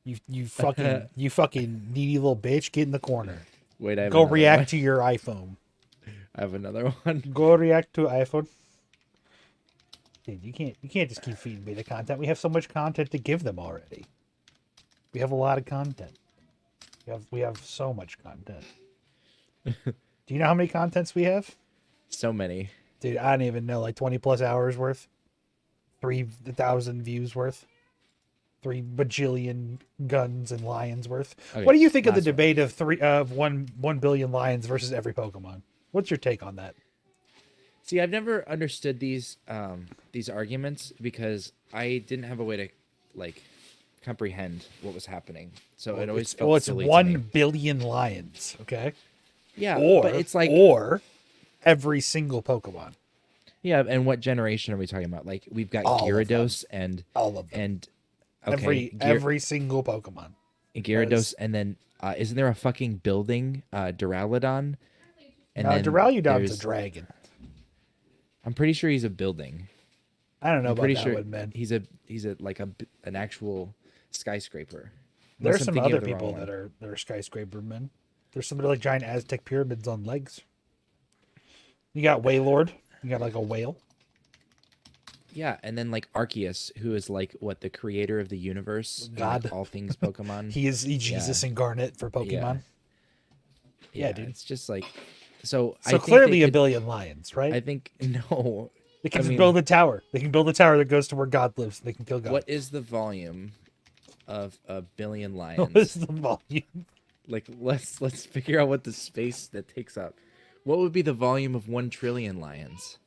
You fucking needy little bitch. Get in the corner. Wait, I have Go another react one. to your iPhone. I have another one. Go react to iPhone. Dude, you can't just keep feeding me the content. We have so much content to give them already. We have a lot of content. We have so much content. Do you know how many contents we have? So many. Dude, I don't even know, like 20 plus hours worth. 3,000 views worth. 3 bajillion guns and lions worth. Okay, What do you think of the last one. debate of 1 billion lions versus every Pokemon? What's your take on that? See, I've never understood these arguments because I didn't have a way to like comprehend what was happening. So it always felt It's silly to one me. billion lions, okay? Yeah, but Or it's like every single Pokemon. yeah, and what generation are we talking about? Like we've got All of them. Gyarados and All of them. and okay, Every single Pokemon. Gyarados, and then isn't there a fucking building, Duraludon? And Now, then Duraludon's a there's, dragon. I'm pretty sure he's a building. I don't know I'm about pretty that sure one, man. he's a like an actual skyscraper. There's Unless I'm some thinking other of the wrong people one. that are skyscraper men. There's some that are like giant Aztec pyramids on legs. You got Waylord. You got like a whale. Yeah, and then like Arceus, who is like what the creator of the universe, and, like, God. all things Pokemon. He is the Jesus incarnate for Pokemon. Yeah, dude. It's just like so. I So think clearly they a could, billion lions, right? I think no. They can I just mean, build a tower. They can build a tower that goes to where God lives. They can kill God. what is the volume of a billion What is lions? the volume? Like let's figure out what the space that takes up. What would be the volume of 1 trillion lions?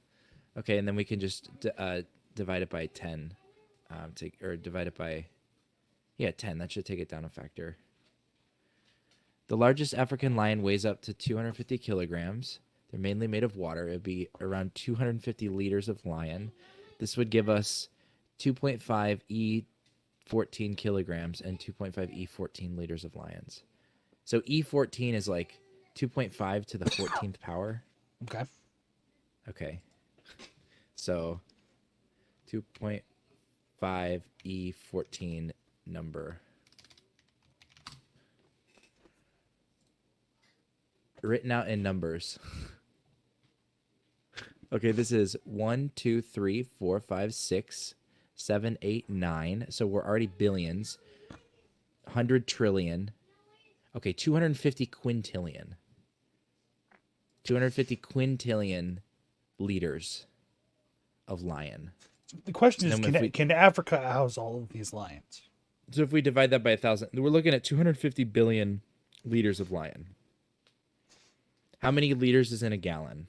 Okay, and then we can just divide it by 10, or divide it by 10. That should take it down a factor. The largest African lion weighs up to 250 kilograms. They're mainly made of water. It would be around 250 liters of lion. This would give us 2.5 E14 kilograms and 2.5 E14 liters of lions. So E14 is like 2.5 to the 14th power. Okay. Okay. So 2.5 E14 number. Written out in numbers. Okay, this is 1, 2, 3, 4, 5, 6, 7, 8, 9. So we're already billions. 100 trillion. Okay, 250 quintillion. 250 quintillion liters of lion. The question is, And if we- can Africa house all of these lions? So if we divide that by 1,000, we're looking at 250 billion liters of lion. How many liters is in a gallon?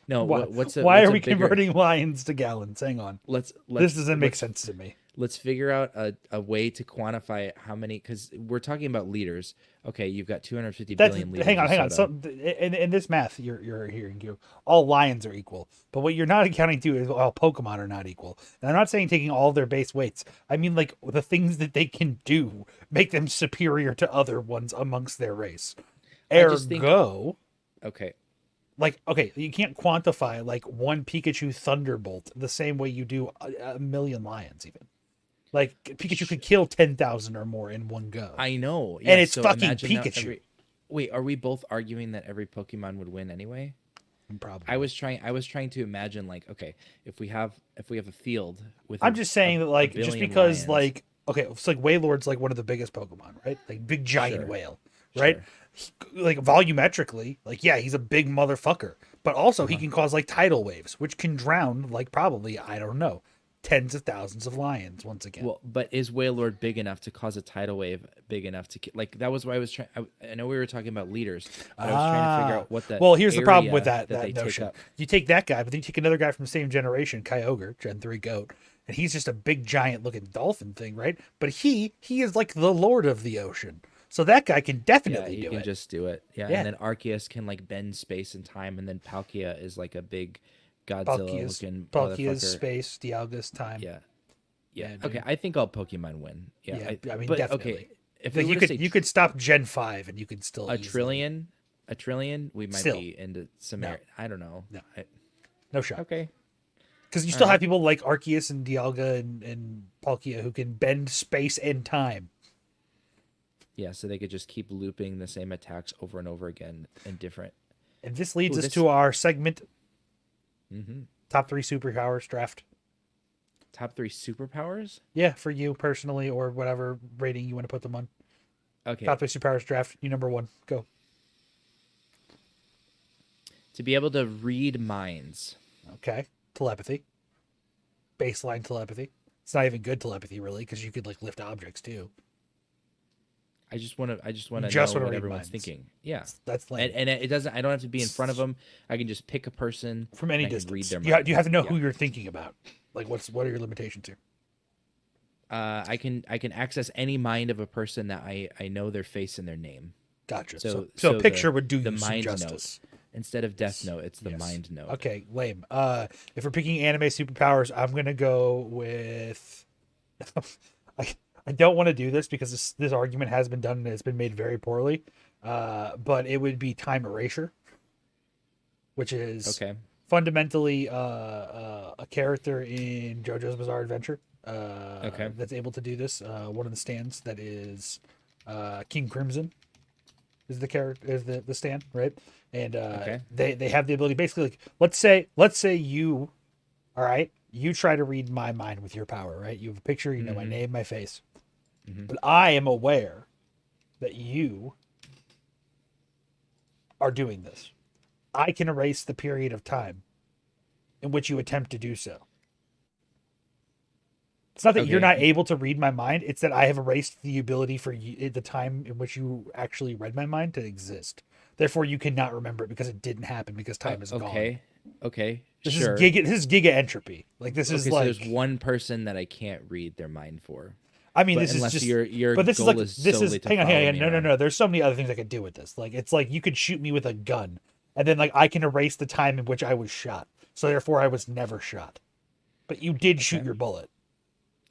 No, Why, what's why what's are we bigger, converting lions to gallons? Hang on. Let's This doesn't make let's- sense to me. Let's figure out a way to quantify how many, because we're talking about liters. Okay, you've got 250 billion liters. Hang on, of hang on. soda. So in this math, you're hearing all lions are equal, but what you're not accounting to is all Pokemon are not equal. And I'm not saying taking all their base weights. I mean like the things that they can do make them superior to other ones amongst their race. just think- Ergo, Okay, like okay, you can't quantify like one Pikachu Thunderbolt the same way you do a million lions even. Like Pikachu could kill 10,000 or more in one go. I know, And it's so fucking imagine now Pikachu. Wait, are we both arguing that every Pokemon would win anyway? Probably. I was trying to imagine, like, okay, if we have a field with I'm just saying that like just billion because lions. like okay, it's like Wailord's like one of the biggest Pokemon, right? Like big giant Sure. whale, right? Sure. Like volumetrically, like yeah, he's a big motherfucker, but also he can cause like tidal waves, which can drown like probably I don't know tens of thousands of lions once again. Well, but is Wailord big enough to cause a tidal wave big enough to like that was why I was trying. I know we were talking about liters, but I was trying to figure out what the well, here's the problem area with that they take notion. up. You take that guy, but then you take another guy from the same generation, Kyogre, Gen 3 goat, and he's just a big giant looking dolphin thing, right? But he is like the lord of the ocean. So that guy can Yeah, definitely you do can it. just do it. Yeah, Yeah. and then Arceus can like bend space and time, and then Palkia is like a big Godzilla-looking Palkia's motherfucker. space, Dialga's time. Yeah. Yeah, Yeah. dude. Okay, I think all Pokemon win. Yeah. Yeah, I mean, but, definitely. Okay, if Like, we you were could to say you could stop Gen 5 and you could still a easily- trillion, we might Still. be into some No. area. I don't know. No. No shot. Okay. Because you still have people like Arceus and Dialga and Palkia who can bend space and time. Yeah, so they could just keep looping the same attacks over and over again in different. And this leads Ooh, us this- to our segment, Mm-hmm. top 3 superpowers draft. Top 3 superpowers. Yeah, for you personally, or whatever rating you want to put them on. Okay. Top 3 superpowers draft. You number 1. Go. To be able to read minds. Okay. Telepathy. Baseline telepathy. It's not even good telepathy, really, because you could like lift objects too. I just want to Just know wanna what read everyone's minds. thinking. Yeah. That's lame. And it doesn't. I don't have to be in front of them. I can just pick a person From any and I can distance. read their You have to know Yeah. who you're thinking about. Like, what are your limitations here? I can access any mind of a person that I know their face and their name. Gotcha. So- So so a picture the- would do the you some mind justice. Instead of Death Note, it's the Yes. mind note. Okay, lame. If we're picking anime superpowers, I'm gonna go with. I don't want to do this because this argument has been done and it's been made very poorly. But it would be time erasure, which is Okay. fundamentally a character in JoJo's Bizarre Adventure. Okay. That's able to do this. One of the stands that is King Crimson is the character, is the stand, right? And Okay. they have the ability, basically, like, let's say you, all right, you try to read my mind with your power, right? You have a picture, you know my Mhm. name, my face, Mhm. but I am aware that you are doing this. I can erase the period of time in which you attempt to do so. It's not that you're Okay. not able to read my mind. It's that I have erased the ability for you, the time in which you actually read my mind, to exist. Therefore, you cannot remember it because it didn't happen, because time is gone. Okay. Okay. This sure. is giga entropy. Like, this is Okay, so like, there's one person that I can't read their mind for. I mean, But this is unless just your but this goal is like is this solely is to hang on, follow hang on. me No, no, around. no. There's so many other things I could do with this. Like, it's like you could shoot me with a gun, and then like I can erase the time in which I was shot. So therefore, I was never shot. But you did shoot Okay. your bullet.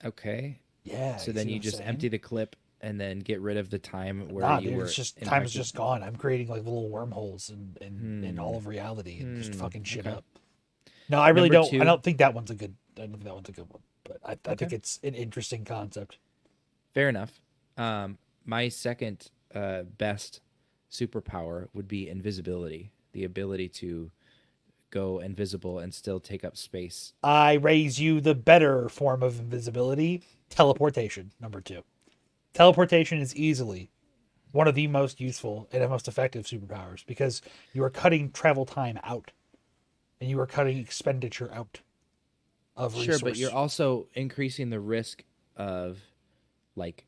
Okay. Yeah. So then see you what I'm just saying? empty the clip and then get rid of the time where Nah, you dude, were. it's just time's impacted. just gone. I'm creating like little wormholes in all of reality and just Hmm, fucking shit okay. up. No, I really Number don't. I two- don't think that one's a good. I don't think that one's a good one. But I think Okay. it's an interesting concept. Fair enough. My second best superpower would be invisibility, the ability to go invisible and still take up space. I raise you the better form of invisibility: teleportation. Number 2. Teleportation is easily one of the most useful and most effective superpowers, because you are cutting travel time out, and you are cutting expenditure out of Sure, resource. but you're also increasing the risk of, like,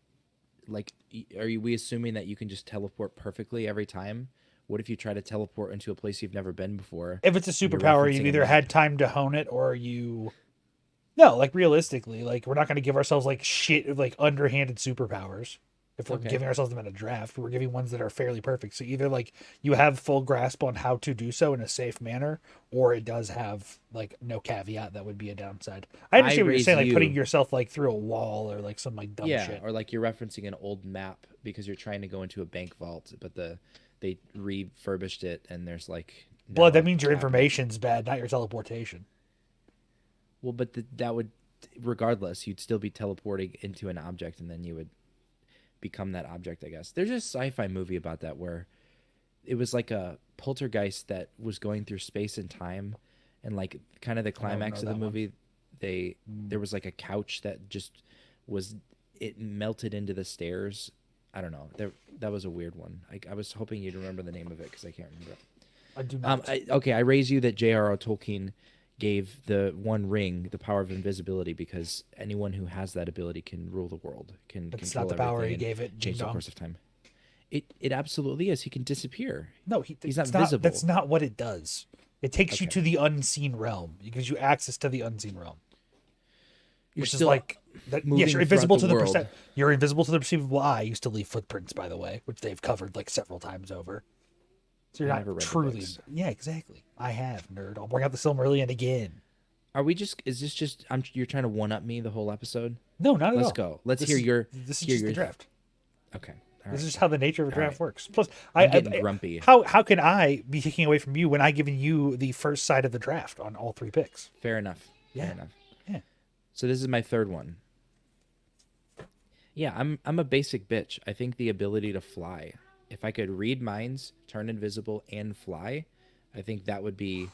we assuming that you can just teleport perfectly every time? What if you try to teleport into a place you've never been before? If it's a You're superpower, referencing you've a either map. had time to hone it, or you. No, like, realistically, like, we're not going to give ourselves like shit, like underhanded superpowers. If we're Okay. giving ourselves them in a draft, we're giving ones that are fairly perfect. So either like you have full grasp on how to do so in a safe manner, or it does have like no caveat that would be a downside. I understand what you're raise saying, like putting you- yourself like through a wall or like some like dumb Yeah, shit. or like you're referencing an old map because you're trying to go into a bank vault, but they refurbished it and there's like Blood, now that a means your cabinet. information's bad, not your teleportation. Well, but that would, regardless, you'd still be teleporting into an object and then you would become that object, I guess. There's a sci-fi movie about that where it was like a poltergeist that was going through space and time, and like kind of the climax know of the that one. movie, there was like a couch that just was, it melted into the stairs. I don't know. That was a weird one. I was hoping you'd remember the name of it because I can't remember it. I do not. I raise you that J.R.R. Tolkien gave the One Ring the power of invisibility because anyone who has that ability can rule the world, can That's control not the power he everything and gave it. change the ding-dong. course of time. It absolutely is. He can disappear. No, He's not it's visible. That's not what it does. It takes you Okay. to the unseen realm. It gives you access to the unseen realm. You're Which is still like that. moving Yes, you're invisible to throughout the the world. You're invisible to the perceivable eye. You still leave footprints, by the way, which they've covered like several times over. So you're I never not read the truly. books. Yeah, exactly. I have, nerd. I'll bring out the Silmarillion again. Are we just? Is this just? You're trying to one up me the whole episode? No, not at all. Let's go. Let's This hear is- your. This is hear just the your- draft. Okay. All This right. is how the nature of a All draft right. works. Plus, I'm getting grumpy. How can I be taking away from you when I given you the first side of the draft on all 3 picks? Fair enough. Yeah. Fair enough. Yeah. So this is my third one. Yeah, I'm a basic bitch. I think the ability to fly. If I could read minds, turn invisible, and fly, I think that would be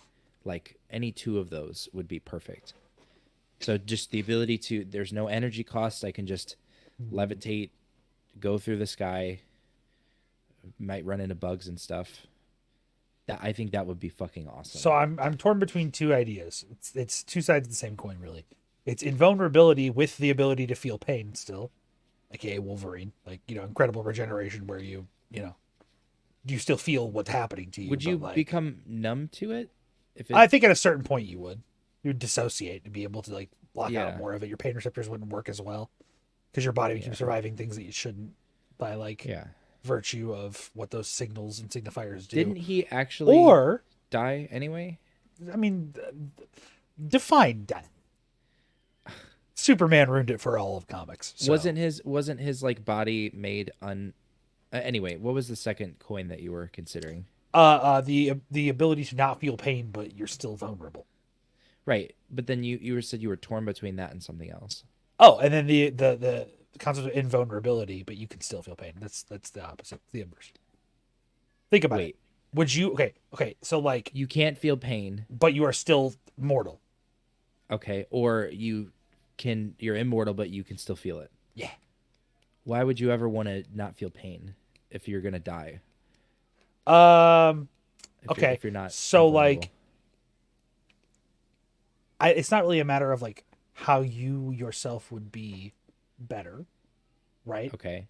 like any two of those would be perfect. So just the ability to there's no energy cost. I can just levitate, go through the sky, might run into bugs and stuff. That I think that would be fucking awesome. So I'm torn between two ideas. It's two sides of the same coin, really. It's invulnerability with the ability to feel pain still, aka Wolverine, like incredible regeneration where you still feel what's happening to you. Would you but, like, become numb to it? If it, I think at a certain point you would. You'd dissociate to be able to like block Yeah. out more of it. Your pain receptors wouldn't work as well because your body would Yeah. keep surviving things that you shouldn't by like yeah. virtue of what those signals and signifiers do. Didn't he actually Or die anyway? I mean, define death. Superman ruined it for all of comics. So. Wasn't his like body made anyway, what was the second coin that you were considering? The ability to not feel pain, but you're still vulnerable. Right, but then you said you were torn between that and something else. Oh, and then the concept of invulnerability, but you can still feel pain. That's the opposite, the inverse. Think about it. Would you okay? So like You can't feel pain, but you are still mortal. okay, or you're immortal, but you can still feel it. Yeah. Why would you ever want to not feel pain if you're gonna die? Okay. If you're not so invulnerable? like, it's not really a matter of like how you yourself would be better, right? Okay.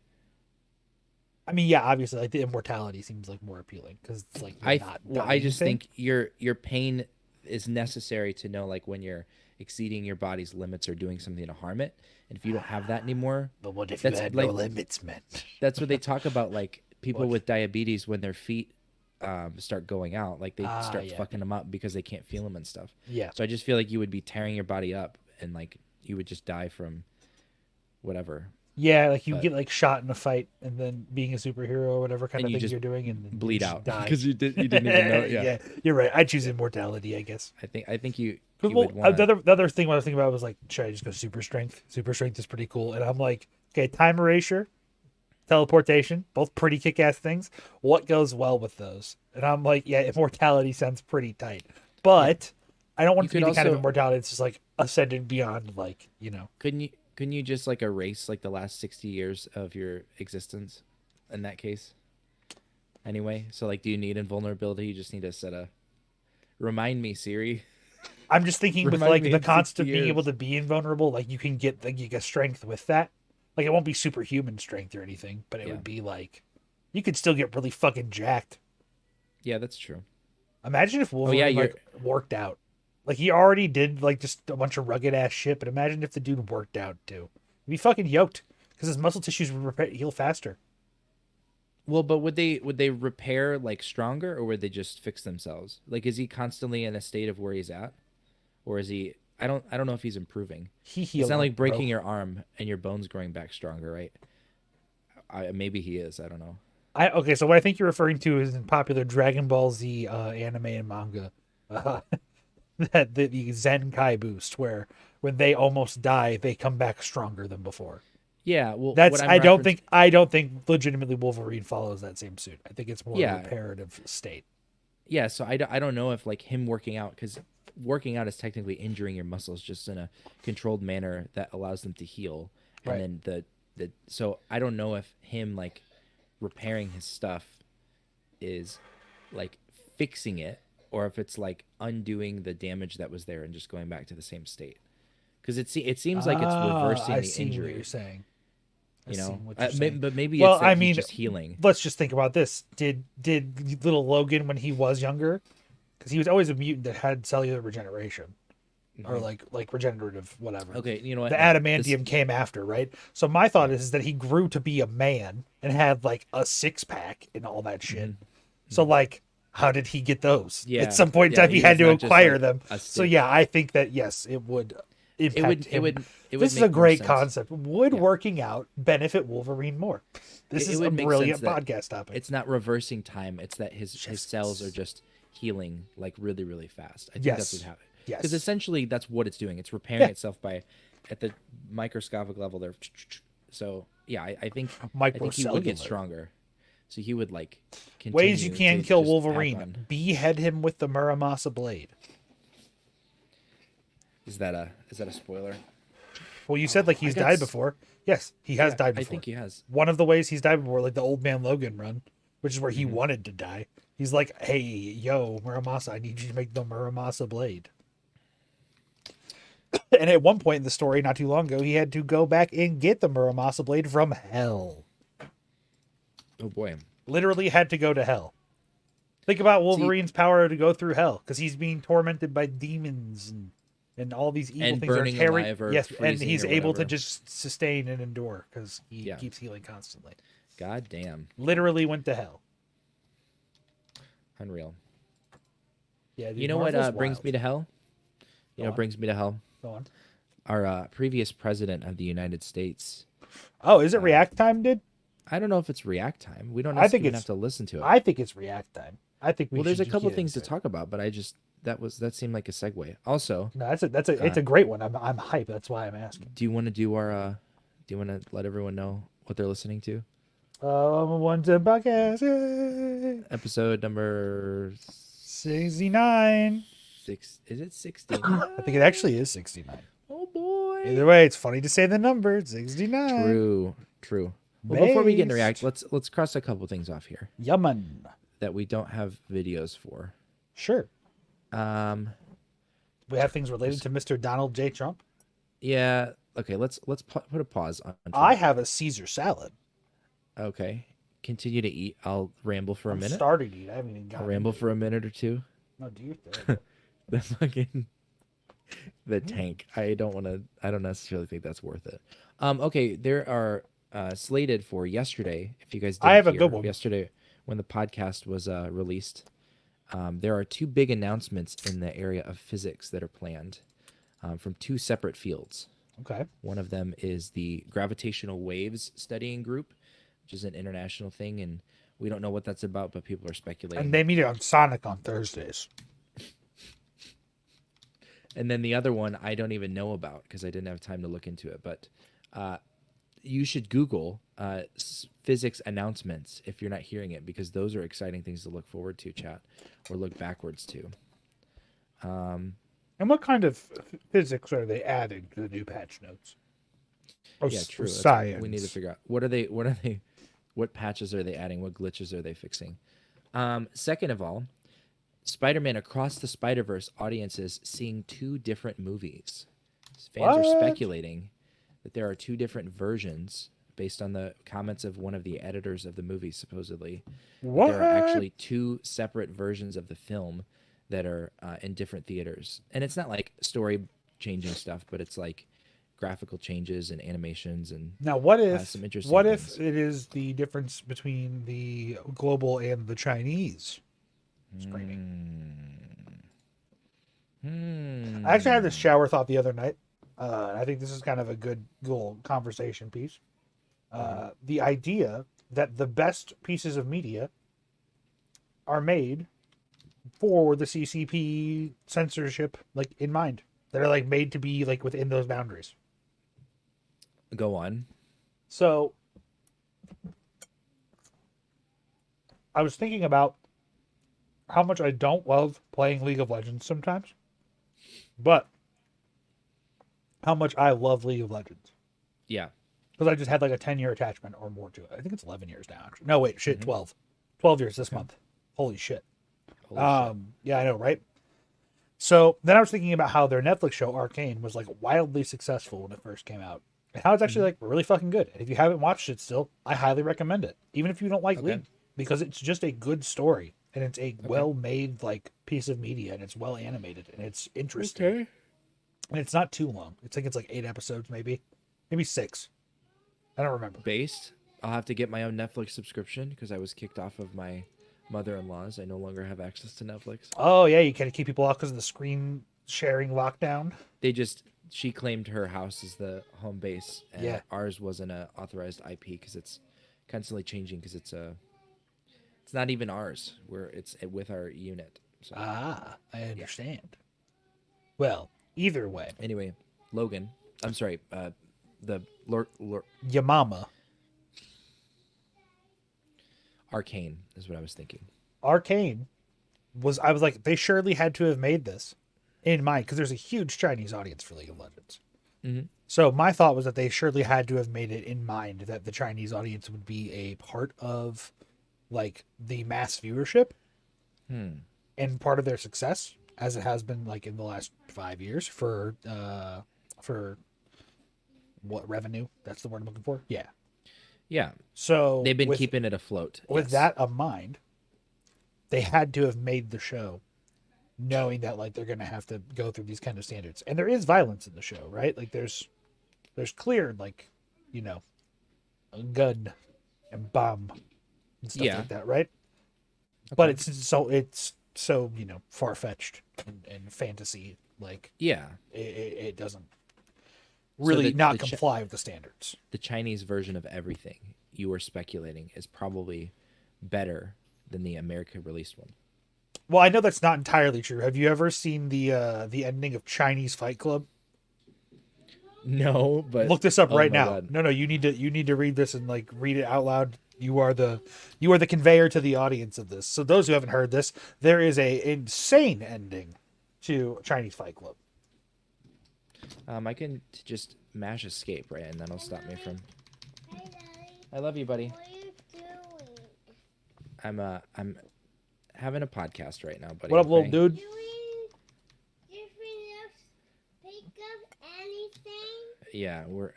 I mean, yeah, obviously, like the immortality seems like more appealing because it's like I just think your pain is necessary to know like when you're exceeding your body's limits or doing something to harm it. And if you don't have that anymore, But what if that's you had like- no limits, man? that's what they talk about. Like people What? with diabetes when their feet start going out, like they start yeah. fucking them up because they can't feel them and stuff. Yeah. So I just feel like you would be tearing your body up and like you would just die from whatever. Yeah, like you But- get like shot in a fight and then being a superhero or whatever kind And of you thing just you're doing and then Bleed you just out die. because you didn't even know it. Yeah. You're right. I choose immortality, I guess. I think you Well, would want the other thing I was thinking about was like, should I just go super strength? Super strength is pretty cool. And I'm like, okay, time erasure, teleportation, both pretty kick ass things. What goes well with those? And I'm like, yeah, immortality sounds pretty tight. But I don't want You it to be could the kind of also- immortality that's just like ascended beyond like, couldn't you just like erase like the last 60 years of your existence in that case? Anyway, so like do you need invulnerability? You just need to set a remind me, Siri. I'm just thinking with Remind like me the in concept 60 of being able years. to be invulnerable, like you can get like you get strength with that. Like it won't be superhuman strength or anything, but it Yeah. would be like you could still get really fucking jacked. Yeah, that's true. Imagine if Wolverine yeah, like worked out. Like he already did like just a bunch of rugged ass shit, but imagine if the dude worked out too. He'd be fucking yoked because his muscle tissues would heal faster. Well, but would they repair like stronger or would they just fix themselves? Like is he constantly in a state of where he's at? Or is he I don't know if he's improving. He healed. It's not like up, bro. breaking your arm and your bones growing back stronger, right? Maybe he is, I don't know. Okay, so what I think you're referring to is in popular Dragon Ball Z anime and manga, that the Zenkai boost, where when they almost die, they come back stronger than before. Yeah, well That's what I'm I don't think legitimately Wolverine follows that same suit. I think it's more Yeah. a reparative state. Yeah, so I don't know if like him working out, because working out is technically injuring your muscles just in a controlled manner that allows them to heal. And Right. then so I don't know if him like repairing his stuff is like fixing it or if it's like undoing the damage that was there and just going back to the same state. Because it seems like it's reversing I the see what injury. you're saying. I You see know, what you're saying. but maybe Well, it's that I he's mean, just healing. Let's just think about this. Did little Logan when he was younger, because he was always a mutant that had cellular regeneration or like regenerative whatever. Okay, you know what? The adamantium came after, right? So my thought is that he grew to be a man and had like a six pack and all that shit. So like, how did he get those? Yeah, At some point in yeah, time, he he had was to not just, acquire like, them. a So stick. yeah, I think that yes, it would impact him. This is make a more great sense. concept. Would Yeah. working out benefit Wolverine more? This It is a would make brilliant sense that podcast topic. It's not reversing time. It's that his Yes. cells are just healing like really, really fast. I think Yes. that's what happened. Yes. Because essentially that's what it's doing. It's repairing Yeah. itself by at the microscopic level there. So yeah, I think he would get Microcellular. stronger. So he would like Ways you continue can to kill just tap Wolverine. on. Behead him with the Muramasa blade. Is that a spoiler? Well, you said like I he's got died before. Yes, he has Yeah, died I before. think he has. One of the ways he's died before, like the Old Man Logan run, which is where he Mhm. wanted to die. He's like, "Hey, yo, Muramasa, I need you to make the Muramasa blade." And at one point in the story, not too long ago, he had to go back and get the Muramasa blade from hell. Oh boy. Literally had to go to hell. Think about See, Wolverine's power to go through hell because he's being tormented by demons and all these evil and things are burning tearing. alive or Yes, and freezing he's or able to whatever. just sustain and endure because he Yeah. keeps healing constantly. God damn. Literally went to hell. Unreal. Yeah, dude, You know what Marvel's brings wild. me to hell? Go on. Brings me to hell? Go on. Our previous president of the United States. Oh, is it React time, dude? I don't know if it's react time. We don't I think even it's- have to listen to it. I think it's React time. I think we Well, there's should a couple get things to into it. talk about, but that seemed like a segue. Also, No, it's a great one. I'm hyped. That's why I'm asking. do you want to do our do you want to let everyone know what they're listening to? One to podcast. Yay. Episode number 69. 6, is it 16? I think it actually is 69. Oh boy. Either way, it's funny to say the number. 69. True. Well, before we get into Based. react, let's cross a couple things off here Yaman. that we don't have videos for. Sure. We We have things related to Mr. Donald J. Trump. Yeah. Okay. Let's put a pause on. I have a Caesar salad. Okay. Continue to eat. I'll ramble for a I'm minute. starting to eat. I haven't even got I'll ramble for a minute or two. No, do your thing. The fucking the tank. I don't necessarily think that's worth it. Okay. There are slated for yesterday. If you guys didn't I have a hear, good one. yesterday when the podcast was released. There are two big announcements in the area of physics that are planned from two separate fields. Okay. One of them is the gravitational waves studying group, which is an international thing, and we don't know what that's about, but people are speculating. And they meet on Sonic on Thursdays. And then the other one I don't even know about because I didn't have time to look into it. But you should Google physics announcements if you're not hearing it, because those are exciting things to look forward to, chat, or look backwards to. And what kind of physics are they adding to the new patch notes? Oh, Yeah, true. That's Science. what we need to figure out. What patches are they adding? What glitches are they fixing? Second of all, Spider-Man Across the Spider-Verse audiences seeing two different movies. Fans are What? speculating that there are two different versions based on the comments of one of the editors of the movie, supposedly. What? There are actually two separate versions of the film that are in different theaters. And it's not like story changing stuff, but it's like graphical changes and animations and Now, what if some interesting what things. if it is the difference between the global and the Chinese screening? I actually had this shower thought the other night. And I think this is kind of a good little conversation piece. The idea that the best pieces of media are made for the CCP censorship, like in mind, that are like made to be like within those boundaries. Go on. So I was thinking about how much I don't love playing League of Legends sometimes, but how much I love League of Legends. Yeah. Because I just had like a 10-year attachment or more to it. I think it's 11 years now, actually. No, wait, shit, 12. 12 years this month. Holy shit. Holy shit. Yeah, I know, right? So then I was thinking about how their Netflix show Arcane was like wildly successful when it first came out, and how it's actually like really fucking good. And if you haven't watched it still, I highly recommend it, even if you don't like League, because it's just a good story and it's a well-made like piece of media, and it's well animated and it's interesting. And it's not too long. It's like 8 episodes, maybe 6. I don't remember. Based, I'll have to get my own Netflix subscription because I was kicked off of my mother-in-law's. I no longer have access to Netflix. Oh yeah, you can't keep people off because of the screen sharing lockdown. She claimed her house as the home base, and ours wasn't a authorized IP because it's constantly changing because it's not even ours. It's with our unit. So. I understand. Yeah. Well, either way. Anyway, Logan. I'm sorry. The Yamama. Arcane is what I was thinking. Arcane I was like, they surely had to have made this in mind because there's a huge Chinese audience for League of Legends. Mm-hmm. So my thought was that they surely had to have made it in mind that the Chinese audience would be a part of like the mass viewership and part of their success, as it has been like in the last 5 years for what revenue? That's the word I'm looking for. Yeah. Yeah. So They've been keeping it afloat. With yes. that in mind, they had to have made the show knowing that like they're gonna have to go through these kind of standards. And there is violence in the show, right? Like there's clear like, you know, a gun and bomb and stuff like that, right? Okay. But it's so, you know, far fetched and fantasy, like it doesn't really comply with the standards. The Chinese version of everything you were speculating is probably better than the America released one. Well, I know that's not entirely true. Have you ever seen the ending of Chinese Fight Club? No, but look this up right now. God. No, you need to read this and like read it out loud. You are the conveyor to the audience of this. So those who haven't heard this, there is a insane ending to Chinese Fight Club. I can just mash escape, right, and that'll stop me from. I love you, buddy. What are you doing? I'm having a podcast right now, buddy. What up, little dude? Doing different pick up anything? Yeah, we're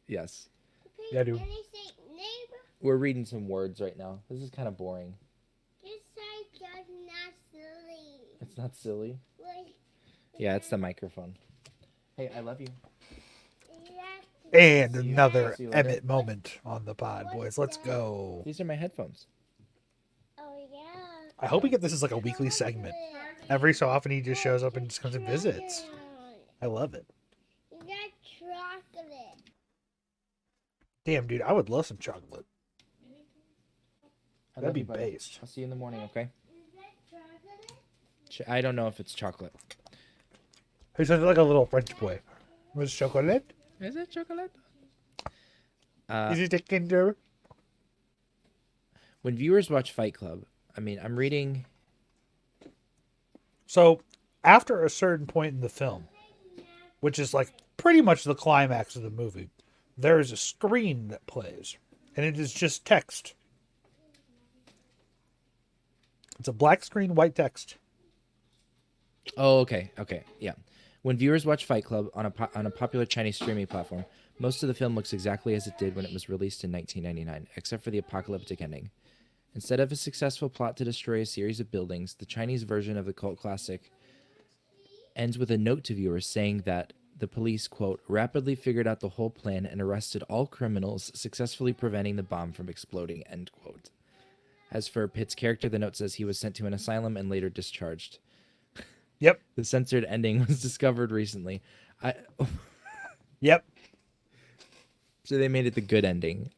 yes. Pick Yeah, dude. anything, neighbor? We're reading some words right now. This is kind of boring. This side does not silly. It's not silly. Wait, Yeah, it's the microphone. Hey, I love you. And another See you later. Emmett moment on the pod, boys. Let's go. These are my headphones. Oh yeah. I hope we get this as like a weekly segment. Every so often he just shows up and just comes and visits. I love it. You got chocolate. Damn, dude, I would love some chocolate. I That'd love be you, buddy. based. I'll see you in the morning, okay? Is that chocolate? I don't know if it's chocolate. He sounds like a little French boy. Was chocolate? Is it chocolate? Is it a Kinder? When viewers watch Fight Club, I mean, I'm reading. So, after a certain point in the film, which is like pretty much the climax of the movie, there is a screen that plays, and it is just text. It's a black screen, white text. Oh, okay, yeah. When viewers watch Fight Club on a popular Chinese streaming platform, most of the film looks exactly as it did when it was released in 1999, except for the apocalyptic ending. Instead of a successful plot to destroy a series of buildings, the Chinese version of the cult classic ends with a note to viewers saying that the police, quote, rapidly figured out the whole plan and arrested all criminals, successfully preventing the bomb from exploding, end quote. As for Pitt's character, the note says he was sent to an asylum and later discharged. Yep. The censored ending was discovered recently. Yep. So they made it the good ending.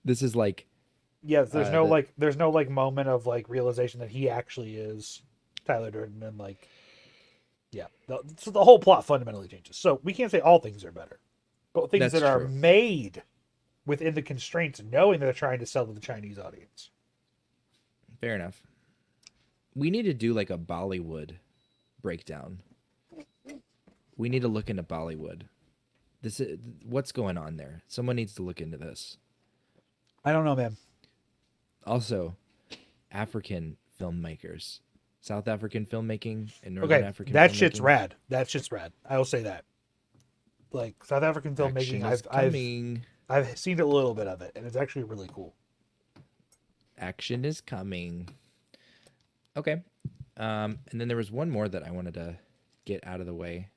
This is like... Yes, there's no moment of like realization that he actually is Tyler Durden, and like, yeah. So the whole plot fundamentally changes. So we can't say all things are better, but things That's that are true. made within the constraints, knowing they're trying to sell to the Chinese audience. Fair enough. We need to do like a Bollywood breakdown. We need to look into Bollywood. This is what's going on there. Someone needs to look into this. I don't know, man. Also, African filmmakers, South African filmmaking and Northern African. That filmmaking. shit's rad. That shit's rad. I will say that. Like South African filmmaking, I've seen a little bit of it, and it's actually really cool. Action is coming. Okay. And then there was one more that I wanted to get out of the way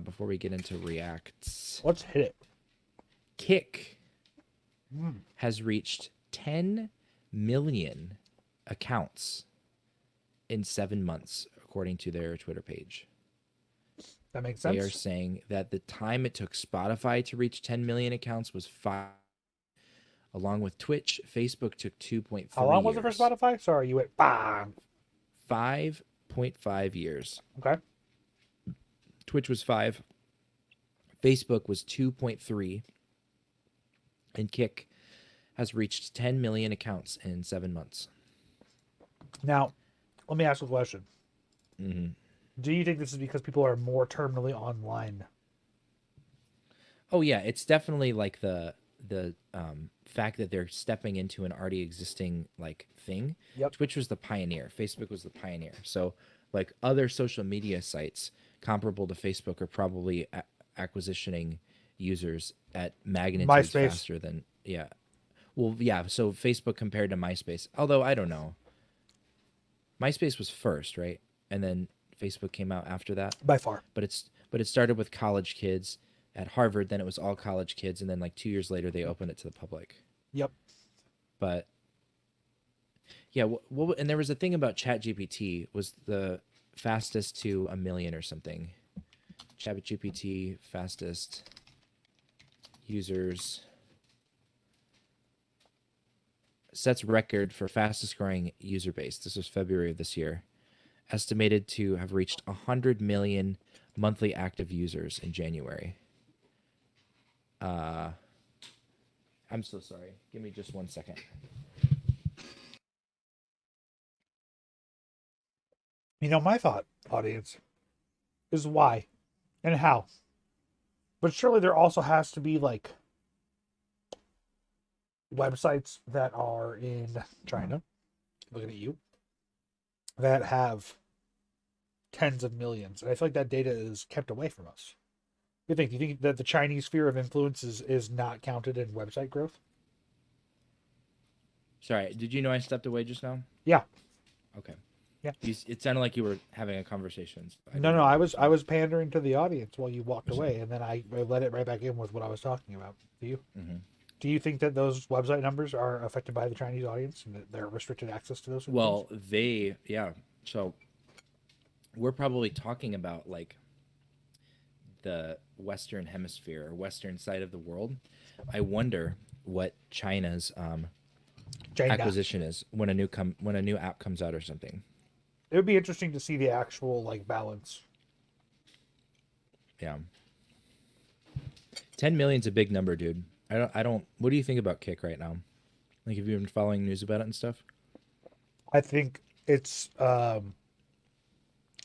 before we get into reacts. Let's hit it. Kick has reached 10 million accounts in 7 months, according to their Twitter page. That makes sense. They are saying that the time it took Spotify to reach 10 million accounts was 5. Along with Twitch, Facebook took 2.3 How long was it years. for Spotify? Sorry, you went bang. 5.5 years. Okay. Twitch was 5. Facebook was 2.3. And Kick has reached 10 million accounts in 7 months. Now, let me ask you a question. Mm-hmm. Do you think this is because people are more terminally online? Oh yeah, it's definitely like the fact that they're stepping into an already existing like thing. Yep. Twitch was the pioneer. Facebook was the pioneer. So like other social media sites comparable to Facebook are probably acquisitioning users at magnitudes MySpace. faster than Well, yeah. So Facebook compared to MySpace, although I don't know. MySpace was first, right? And then Facebook came out after that. By far. But it started with college kids at Harvard. Then it was all college kids, and then like 2 years later, they opened it to the public. Yep. But yeah, and there was a thing about ChatGPT was the fastest to a million or something. ChatGPT fastest users sets record for fastest growing user base. This was February of this year. Estimated to have reached 100 million monthly active users in January. I'm so sorry. Give me just 1 second. You know, my thought, audience, is why and how. But surely there also has to be like websites that are in China, looking at you, that have tens of millions. And I feel like that data is kept away from us. Do you think that the Chinese sphere of influence is not counted in website growth? Sorry, did you know I stepped away just now? Yeah. Okay. Yeah. It sounded like you were having a conversation. So No, I was pandering to the audience while you walked away, and then I let it right back in with what I was talking about. Do you? Mm-hmm. Do you think that those website numbers are affected by the Chinese audience and that they're restricted access to those? Well, yeah. So we're probably talking about like the Western Hemisphere or Western side of the world. I wonder what China's acquisition is when a new app comes out or something. It would be interesting to see the actual like balance. Yeah. 10 million's a big number, dude. I don't what do you think about Kick right now? Like, have you been following news about it and stuff? I think it's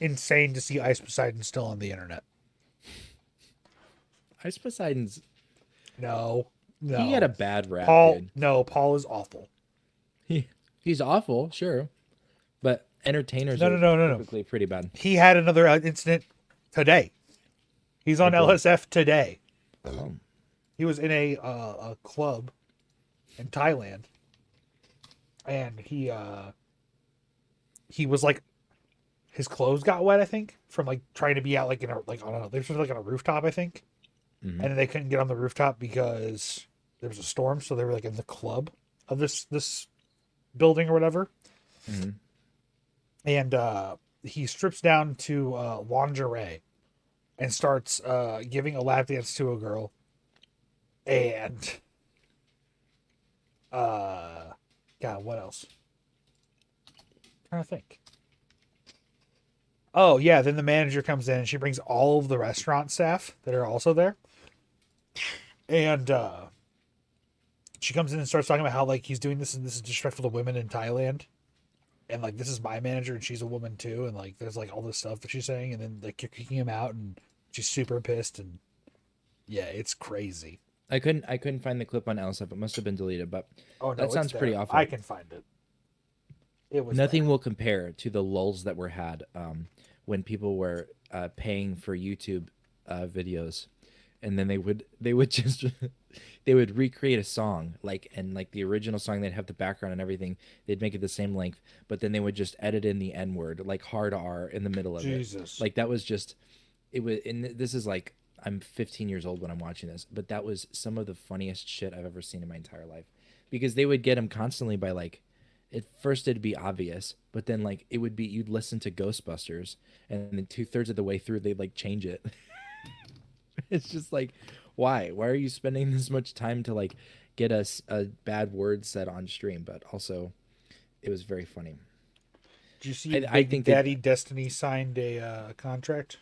insane to see Ice Poseidon still on the internet. Ice Poseidon's No. he had a bad rap, Paul, dude. no, Paul is awful. He's awful, sure. But entertainers are typically pretty bad. He had another incident today. He's on LSF today. Oh. He was in a club in Thailand, and he was like, his clothes got wet, I think, from like trying to be out like in a like on a they were like on a rooftop, I think, and then they couldn't get on the rooftop because there was a storm, so they were like in the club of this building or whatever, and he strips down to lingerie and starts giving a lap dance to a girl. And God, what else? I'm trying to think. Oh yeah, then the manager comes in and she brings all of the restaurant staff that are also there. And she comes in and starts talking about how like he's doing this and this is disrespectful to women in Thailand. And like this is my manager and she's a woman too, and like there's like all this stuff that she's saying, and then like you're kicking him out and she's super pissed, and yeah, it's crazy. I couldn't find the clip on LSF. It must have been deleted, but that sounds pretty awful. I can find it. It was nothing will compare to the lulls that were had when people were paying for YouTube videos, and then they would just they would recreate a song like the original song. They'd have the background and everything. They'd make it the same length, but then they would just edit in the N word, like hard R, in the middle of it. Like that was just it was. And this is like. I'm 15 years old when I'm watching this, but that was some of the funniest shit I've ever seen in my entire life, because they would get him constantly by like, at first it'd be obvious, but then like it would be, you'd listen to Ghostbusters and then 2/3 of the way through, they'd like change it. It's just like, why are you spending this much time to like get us a bad word said on stream? But also it was very funny. Did you see I think Daddy Destiny signed a contract?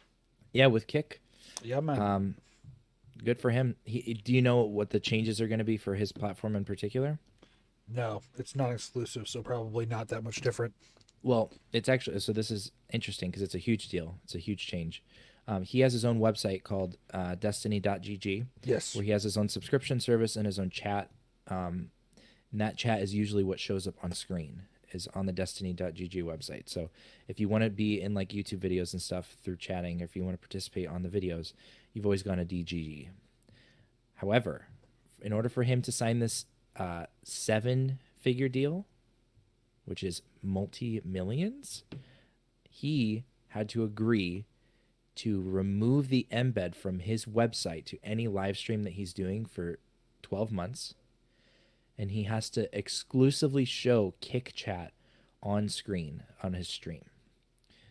Yeah, with Kick. Yeah, man. Good for him. Do you know what the changes are going to be for his platform in particular? No, it's not exclusive, so probably not that much different. Well, it's actually so. This is interesting because it's a huge deal. It's a huge change. He has his own website called Destiny.gg, Yes. where he has his own subscription service and his own chat. And that chat is usually what shows up on screen is on the Destiny.gg website. So if you want to be in like YouTube videos and stuff through chatting, or if you want to participate on the videos, you've always gone to DGG. However, in order for him to sign this 7-figure deal, which is multi-millions, he had to agree to remove the embed from his website to any live stream that he's doing for 12 months. And he has to exclusively show Kick Chat on screen on his stream.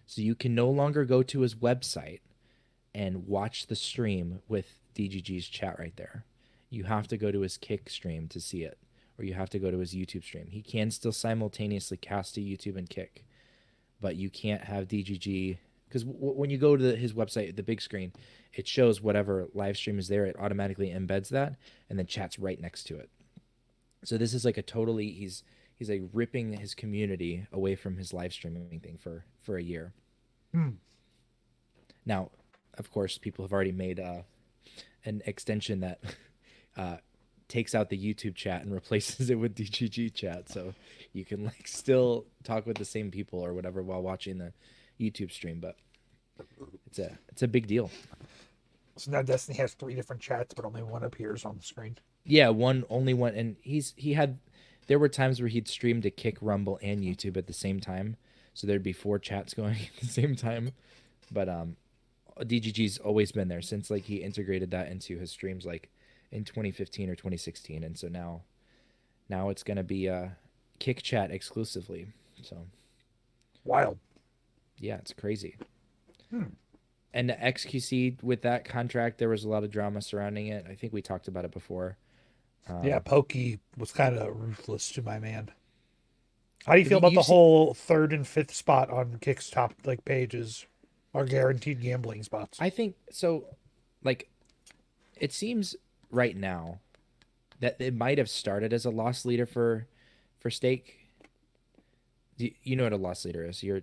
So you can no longer go to his website and watch the stream with DGG's chat right there. You have to go to his Kick stream to see it, or you have to go to his YouTube stream. He can still simultaneously cast to YouTube and Kick, but you can't have DGG because when you go to his website, the big screen, it shows whatever live stream is there. It automatically embeds that, and then chat's right next to it. So this is like a totally he's like ripping his community away from his live streaming thing for a year. Now, of course, people have already made an extension that takes out the YouTube chat and replaces it with DGG chat, so you can like still talk with the same people or whatever while watching the YouTube stream. But it's a big deal. So now Destiny has 3 different chats, but only one appears on the screen. Yeah, only one, and there were times where he'd stream to Kick, Rumble, and YouTube at the same time, so there'd be 4 chats going at the same time. But DGG's always been there since like he integrated that into his streams like in 2015 or 2016, and so now it's gonna be Kick Chat exclusively. So Wild. yeah, it's crazy. And the XQC with that contract, there was a lot of drama surrounding it. I think we talked about it before. Yeah, Pokey was kind of ruthless to my man. How do you feel You about the see- whole 3rd and 5th spot on Kick's top like pages are guaranteed gambling spots? I think so. Like, it seems right now that it might have started as a loss leader for Stake. You know what a loss leader is? You're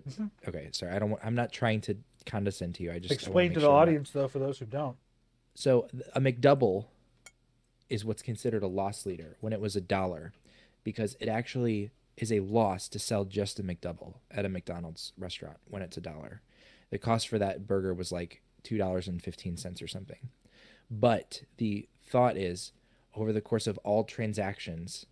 okay. Sorry, I'm not trying to condescend to you. I wanna Explain make to the sure that- audience though, for those who don't. So a McDouble is what's considered a loss leader when it was $1, because it actually is a loss to sell just a McDouble at a McDonald's restaurant when it's $1. The cost for that burger was like $2.15 or something. But the thought is, over the course of all transactions,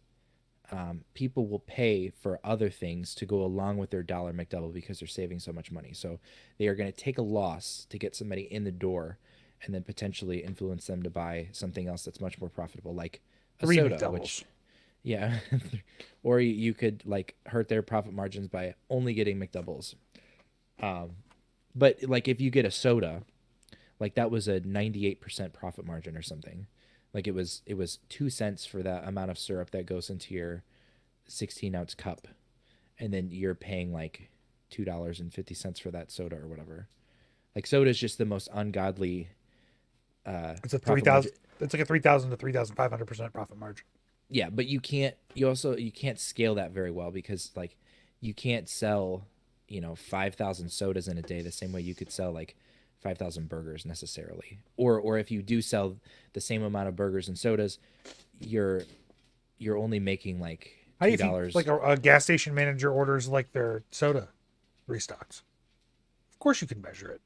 people will pay for other things to go along with their $1 McDouble because they're saving so much money. So they are going to take a loss to get somebody in the door and then potentially influence them to buy something else that's much more profitable, like a 3 soda, McDoubles. which, yeah, or you could like hurt their profit margins by only getting McDoubles. But like if you get a soda, like that was a 98% profit margin or something. Like it was 2 cents for that amount of syrup that goes into your 16-ounce cup, and then you're paying like $2.50 for that soda or whatever. Like soda is just the most ungodly. It's a profit 3,000. margin. It's like a 3,000 to 3,500% profit margin. Yeah, but you can't scale that very well because like you can't sell 5,000 sodas in a day the same way you could sell like 5,000 burgers necessarily. Or if you do sell the same amount of burgers and sodas, you're only making like How do you $2. think like a gas station manager orders like their soda restocks? Of course you can measure it.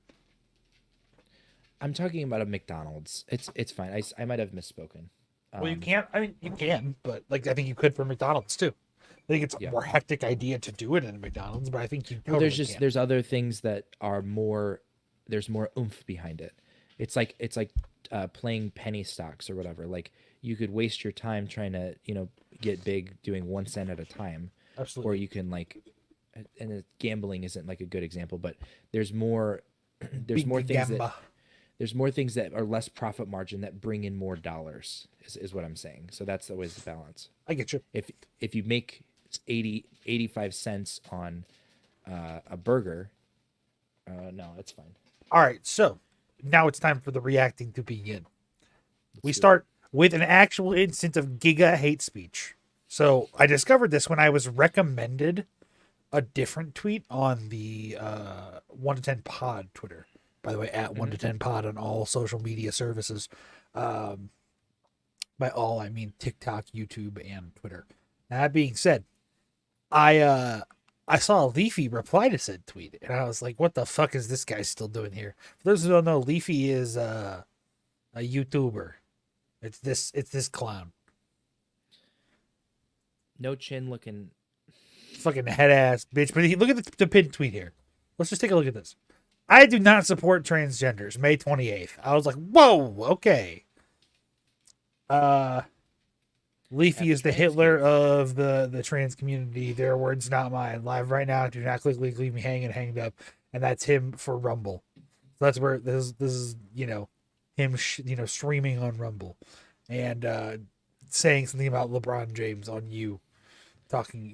I'm talking about a McDonald's. It's fine. I might have misspoken. Well, you can't. I mean, you can, but like I think you could for McDonald's too. I think it's a Yeah. more hectic idea to do it in McDonald's, but I think you Well, totally can. there's other things that are more. There's more oomph behind it. It's like playing penny stocks or whatever. Like you could waste your time trying to get big doing 1 cent at a time, Absolutely. or you can like, and gambling isn't like a good example, but there's more. There's Big more things that gamba. there's more things that are less profit margin that bring in more dollars. Is what I'm saying. So that's always the balance. I get you. If you make 85 cents on a burger, no, it's fine. All right, so now it's time for the reacting to begin. We do it. start with an actual instance of Giga hate speech. So I discovered this when I was recommended a different tweet on the 1 to 10 pod Twitter. By the way, at 1 to 10 pod on all social media services. By all, I mean TikTok, YouTube, and Twitter. Now, that being said, I saw Leafy reply to said tweet, and I was like, "What the fuck is this guy still doing here?" For those who don't know, Leafy is a YouTuber. It's this clown, No chin looking. fucking head ass bitch. But look at the pinned tweet here. Let's just take a look at this. I do not support transgenders. May 28th. I was like, whoa, okay. Leafy is the Hitler of the trans community. Their words, not mine. Live right now. Do not click, leave me hanging, hanged up. And that's him for Rumble. So that's where this is, him, streaming on Rumble and saying something about LeBron James on you. Talking,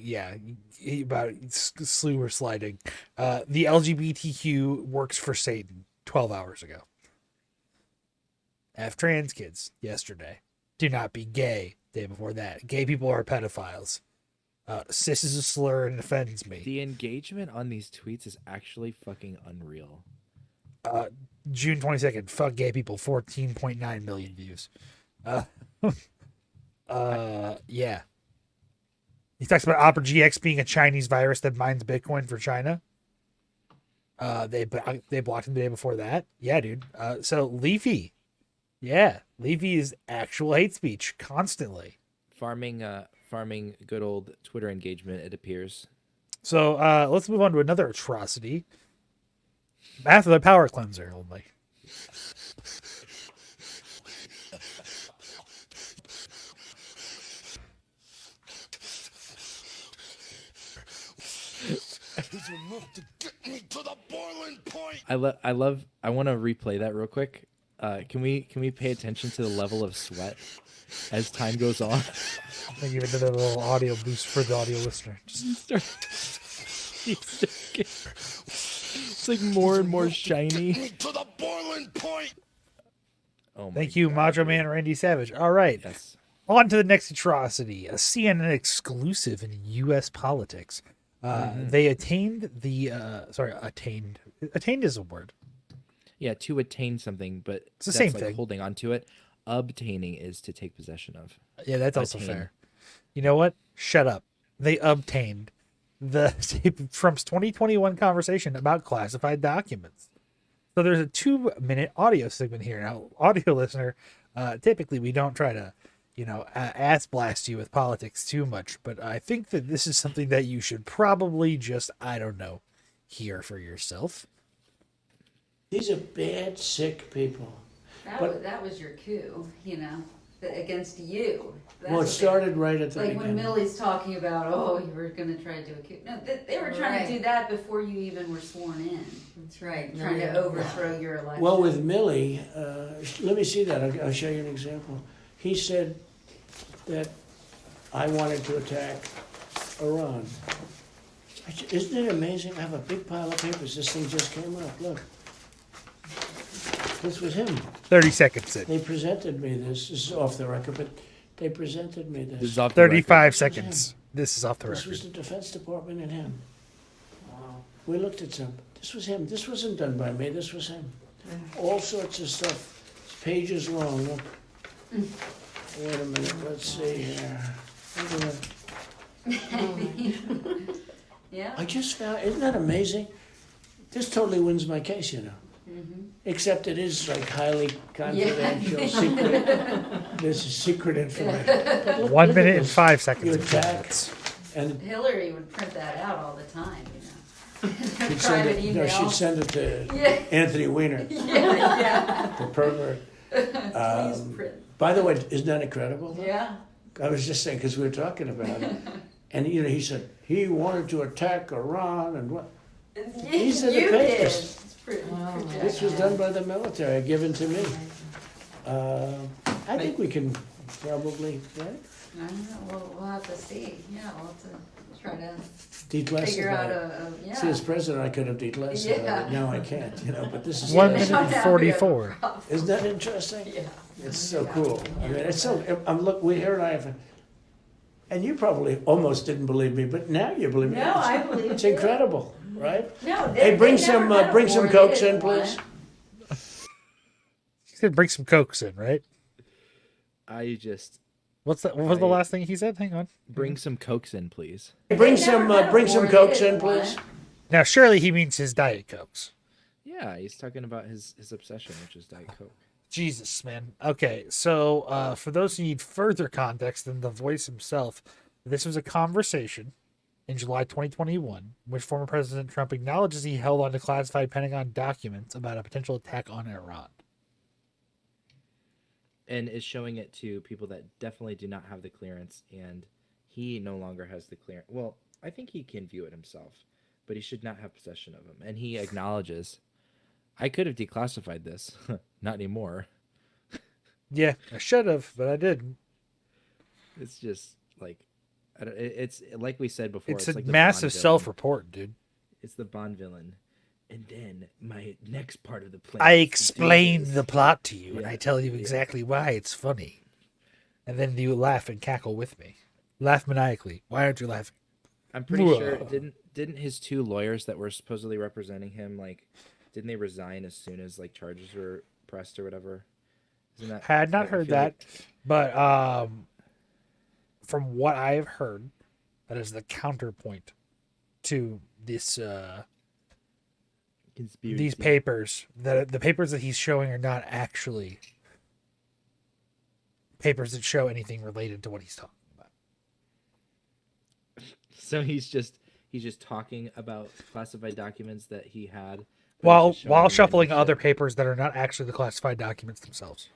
about slew or sliding. The LGBTQ works for Satan 12 hours ago. Have trans kids yesterday. Do not be gay. Day before that. Gay people are pedophiles. Cis is a slur and offends me. The engagement on these tweets is actually fucking unreal. June 22nd. Fuck gay people. 14.9 million views. Yeah. He talks about Opera GX being a Chinese virus that mines Bitcoin for China. They blocked him the day before that. Yeah, dude. So Leafy. Yeah, Leafy is actual hate speech constantly. Farming good old Twitter engagement, it appears. So let's move on to another atrocity. After the power cleanser only. I want to replay that real quick. Can we pay attention to the level of sweat as time goes on? I'll give it another little audio boost for the audio listener. It's like more and more shiny. To the boiling point. Oh my Thank you, God. Macho Man Randy Savage. All right. Yes. On to the next atrocity. A CNN exclusive in U.S. politics. They attained attained. Attained is a word. Yeah, to attain something, but It's the that's same like thing. holding on to it. Obtaining is to take possession of. Yeah, that's also Attain. fair. You know what? Shut up. They obtained the Trump's 2021 conversation about classified documents. So there's a 2-minute audio segment here. Now, audio listener, typically we don't try to, ass blast you with politics too much, but I think that this is something that you should probably just, hear for yourself. These are bad, sick people. That was your coup, against you. Well, it started right at the Like when beginning. Millie's talking about, you were going to try to do a coup. No, they were trying to do that before you even were sworn in. That's right. Trying to overthrow your election. Well, with Millie, let me see that. I'll show you an example. He said that I wanted to attack Iran. Isn't it amazing? I have a big pile of papers. This thing just came up. Look. This was him. 30 seconds in. They presented me this. This is off the record, but they presented me This this. is off the record. 35 seconds. This is off the This record. was the Defense Department and him. We looked at some. This was him. This wasn't done by me. This was him. All sorts of stuff. It's pages long. Look. Wait a minute. Let's see here. Look at that. Yeah. I just found. Isn't that amazing? This totally wins my case, Except it is like highly confidential, secret. This is secret information. 1 minute and 5 seconds. You in attack, minutes. and Hillary would print that out all the time, she'd send Private it. email. No, she'd send it to Yeah. Anthony Weiner, Yeah. the pervert. Please print. By the way, isn't that incredible? Yeah. I was just saying because we were talking about it, and he said he wanted to attack Iran and what. These are the You papers. did. It's pretty This was done by the military, given to me. I think we can probably, right? I don't know. We'll have to see. Yeah, we'll have to try to Declassify figure out it. See, as president, I could have declassified Yeah. it. Now I can't, but this is 1 classified. minute and 44. Isn't that interesting? Yeah. It's so cool. I mean, it's so. Look, we here and I have, And you probably almost didn't believe me, but now you believe me. No, I believe It's you. incredible, right? No, Hey, bring some cokes in, one. please. He said bring some cokes in, right? I just What's that? What was the last thing he said? Hang on. bring some cokes in, please. Hey, bring They some never had a cokes fluoridated in, please. one. Now, surely he means his Diet Cokes. Yeah, he's talking about his obsession, which is Diet Coke. Jesus, man. Okay, so for those who need further context than the voice himself, this was a conversation in July 2021, in which former President Trump acknowledges he held on to classified Pentagon documents about a potential attack on Iran. And is showing it to people that definitely do not have the clearance, and he no longer has the clearance. Well, I think he can view it himself, but he should not have possession of them. And he acknowledges, I could have declassified this. Not anymore. Yeah, I should have, but I didn't. It's just like, it's like we said before. It's like a the massive Bond villain. self-report, dude. It's the Bond villain. And then my next part of the plan. I is to do explain this. the plot to you, and Yeah, I tell you yeah. exactly why it's funny. And then you laugh and cackle with me. Laugh maniacally. Why aren't you laughing? I'm pretty Whoa. sure didn't his two lawyers that were supposedly representing him, like, didn't they resign as soon as like charges were pressed or whatever? Isn't that? Had not I heard feel that, like- but from what I have heard, that is the counterpoint to this conspiracy. these papers. The papers that he's showing are not actually papers that show anything related to what he's talking about. So he's just talking about classified documents that he had, but he's While just showing random shuffling shit. other papers that are not actually the classified documents themselves.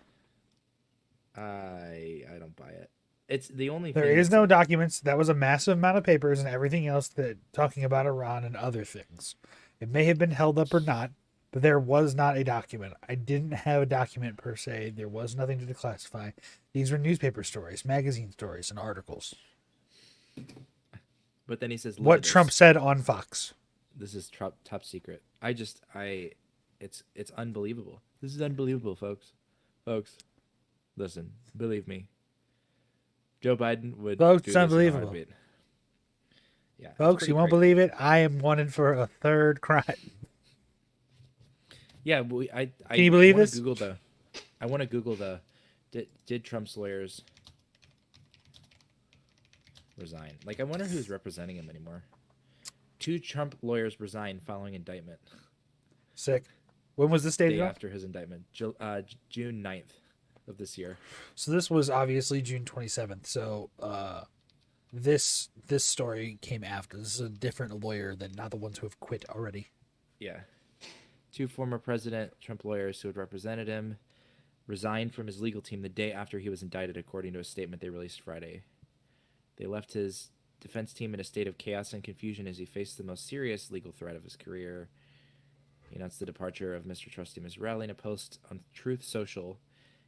I don't buy it. It's the only. There thing is that's- no documents. That was a massive amount of papers and everything else that talking about Iran and other things. It may have been held up or not, but there was not a document. I didn't have a document per se. There was nothing to declassify. These were newspaper stories, magazine stories, and articles. But then he says, "Look What at this. Trump said on Fox. This is top secret." It's unbelievable. This is unbelievable, folks. Folks, listen, believe me. Joe Biden would. Folks, do it's this in a unbelievable. heartbeat. Yeah, it's Folks, pretty you won't crazy. believe it. I am wanted for a third crime. Yeah, I Can you believe wanna this? I want to Google the. Did Trump's lawyers resign? Like, I wonder who's representing him anymore. 2 Trump lawyers resigned following indictment. Sick. When was this Day dated? after his indictment, June 9th of this year. So this was obviously June 27th. So this story came after. This is a different lawyer than not the ones who have quit already. Yeah. 2 former President Trump lawyers who had represented him resigned from his legal team the day after he was indicted, according to a statement they released Friday. They left his defense team in a state of chaos and confusion as he faced the most serious legal threat of his career. He announced the departure of Mr. Trusty Israeli in a post on Truth Social.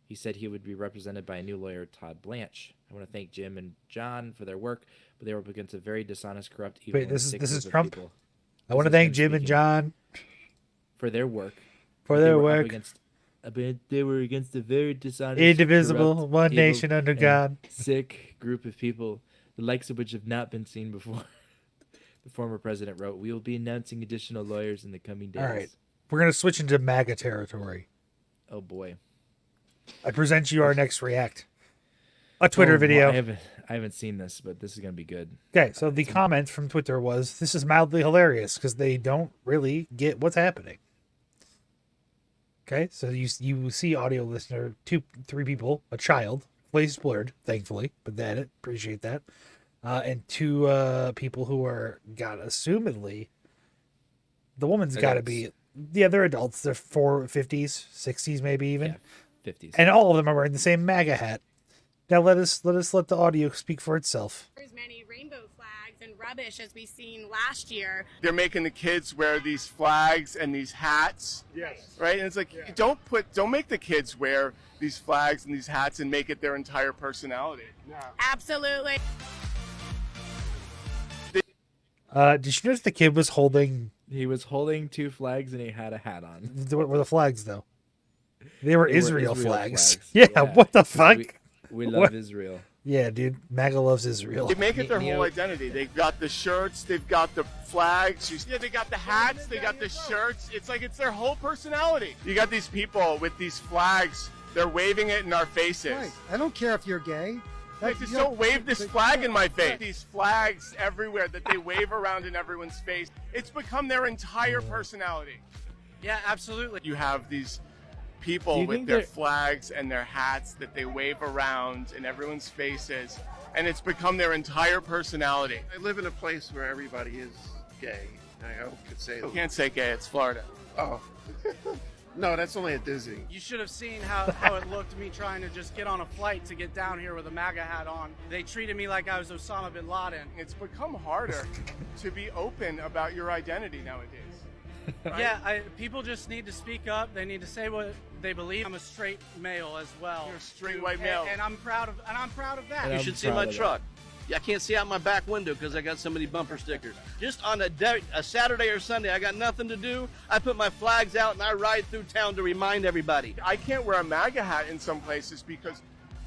He said he would be represented by a new lawyer, Todd Blanche. I want to thank Jim and John for their work, but they were up against a very dishonest, corrupt, evil, Wait, this and is- sick this group is of Trump? people. I want to This is thank him Jim and speaking. John For their work. for But they their were up work. they were against a very dishonest, Indivisible, corrupt, one evil, nation under and God. sick group of people, the likes of which have not been seen before. The former president wrote, "We will be announcing additional lawyers in the coming days." All right. We're going to switch into MAGA territory. Oh boy. I present you our next react. A Twitter Oh, video. I haven't seen this, but this is gonna be good. Okay, so the comment from Twitter was, "This is mildly hilarious because they don't really get what's happening." Okay, so you see audio listener, 3 people, a child, face blurred, thankfully, but that appreciate that, and 2 people who are assumedly, the woman's got to be, they're adults, they're 50s, 60s, maybe even, Yeah, 50s. and all of them are wearing the same MAGA hat. Now let the audio speak for itself. As many rainbow flags and rubbish as we've seen last year. They're making the kids wear these flags and these hats. Yes. Right? And it's like, don't make the kids wear these flags and these hats and make it their entire personality. Absolutely. Did you notice the kid was holding? He was holding 2 flags and he had a hat on. What were the flags though? They were They were Israel Israel flags. flags. Yeah, Yeah. what the fuck? We love Israel. Yeah, dude. MAGA loves Israel. They make it their Neo- whole identity. They've got the shirts, they've got the flags, yeah, they got the hats, they got the shirts. It's like it's their whole personality. You got these people with these flags, they're waving it in our faces. Right. I don't care if you're gay. Like, just don't wave this flag in my face. These flags everywhere that they wave around in everyone's face. It's become their entire personality. Yeah, absolutely. You have these Do people you with think their they're- flags and their hats that they wave around in everyone's faces, and it's become their entire personality. I live in a place where everybody is gay. I could say You that. can't say gay, it's Florida. Oh. No, that's only at Disney. You should have seen how it looked me trying to just get on a flight to get down here with a MAGA hat on. They treated me like I was Osama bin Laden. It's become harder to be open about your identity nowadays. Right? Yeah, people just need to speak up. They need to say what they believe. I'm a straight male as well. You're a straight white male. And I'm proud of that. And You I'm should see proud my of that. truck. I can't see out my back window because I got so many bumper stickers. Just on a Saturday or Sunday, I got nothing to do. I put my flags out and I ride through town to remind everybody. I can't wear a MAGA hat in some places because,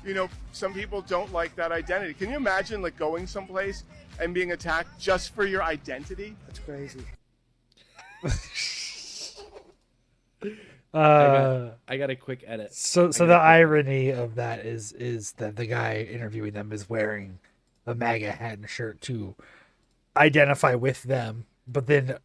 you know, some people don't like that identity. Can you imagine like going someplace and being attacked just for your identity? That's crazy. I got a quick edit. So I the got a quick- irony of that is that the guy interviewing them is wearing a MAGA hat and shirt to identify with them, but then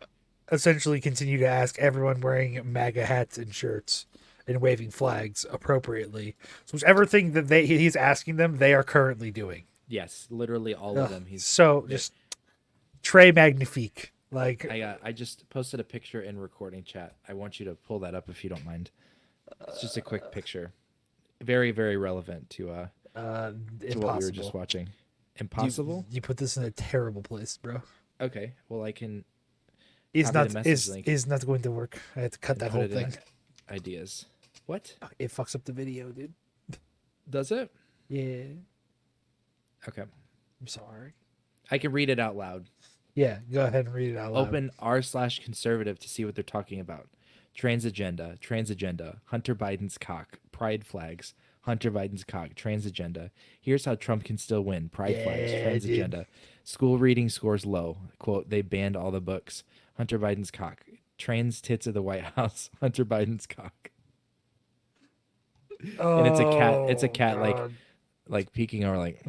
essentially continue to ask everyone wearing MAGA hats and shirts and waving flags appropriately. So whichever thing that he's asking them, they are currently doing. Yes, literally all of them. He's So just très magnifique. Like I just posted a picture in recording chat. I want you to pull that up if you don't mind. It's just a quick picture. Very, very relevant to what we were just watching. Impossible? You put this in a terrible place, bro. Okay. Well, I can It's copy not the message link is not going to work. I had to cut and that put whole it in thing. ideas. What? It fucks up the video, dude. Does it? Yeah. Okay. I'm sorry. I can read it out loud. Yeah, go ahead and read it out loud. Open r/conservative to see what they're talking about. Trans agenda, Hunter Biden's cock, pride flags, Hunter Biden's cock, trans agenda. Here's how Trump can still win. Pride flags, trans dude. agenda. School reading scores low. Quote, they banned all the books. Hunter Biden's cock. Trans tits of the White House. Hunter Biden's cock. And it's a cat God. like peeking over like,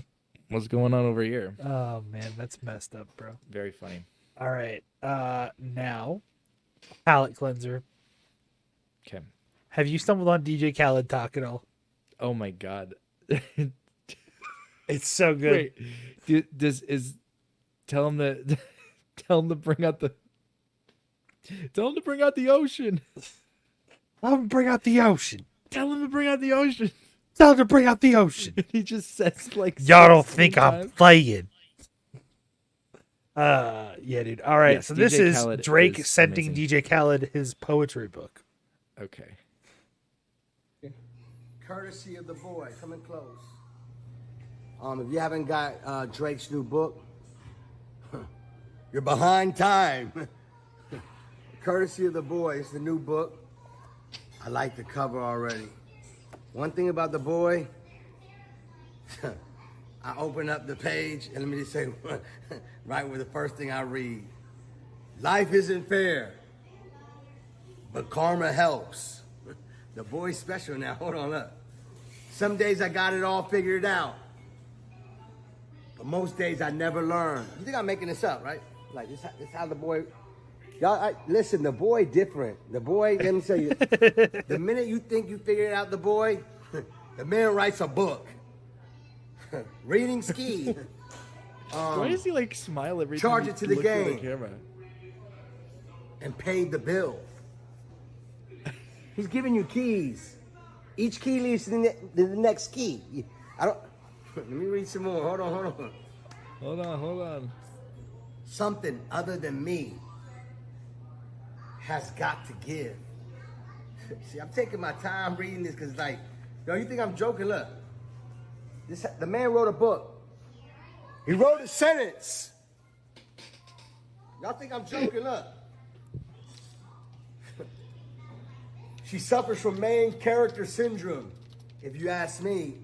what's going on over here? Oh man, that's messed up, bro. Very funny. All right. Now palate cleanser. Okay. Have you stumbled on DJ Khaled talk at all? Oh my god. It's so good. Wait, tell him to bring out the ocean. Tell him to bring out the ocean. Tell him to bring out the ocean. Tell him to bring out the ocean. He just says like Y'all don't 16 think I'm times. playing. Yeah, dude. All right. Yes, So this DJ is Khaled Drake is sending amazing. DJ Khaled his poetry book. Okay. Courtesy of the boy, coming close. If you haven't got Drake's new book, you're behind time. Courtesy of the boy, it's the new book. I like the cover already. One thing about the boy, I open up the page and let me just say right with the first thing I read. Life isn't fair, but karma helps. The boy's special now. Hold on, look. Some days I got it all figured out, but most days I never learn. You think I'm making this up, right? Like this how the boy. Y'all, listen. The boy different. The boy. Let me tell you. The minute you think you figured out the boy, the man writes a book. Reading ski. Why does he like smile every charge time it to he the looks at game. camera? And paid the bill. He's giving you keys. Each key leads to the next key. I don't. Let me read some more. Hold on. Hold on. Something other than me has got to give. See, I'm taking my time reading this because, like, yo, you think I'm joking? Look, the man wrote a book. He wrote a sentence. Y'all think I'm joking? Look. She suffers from main character syndrome. If you ask me,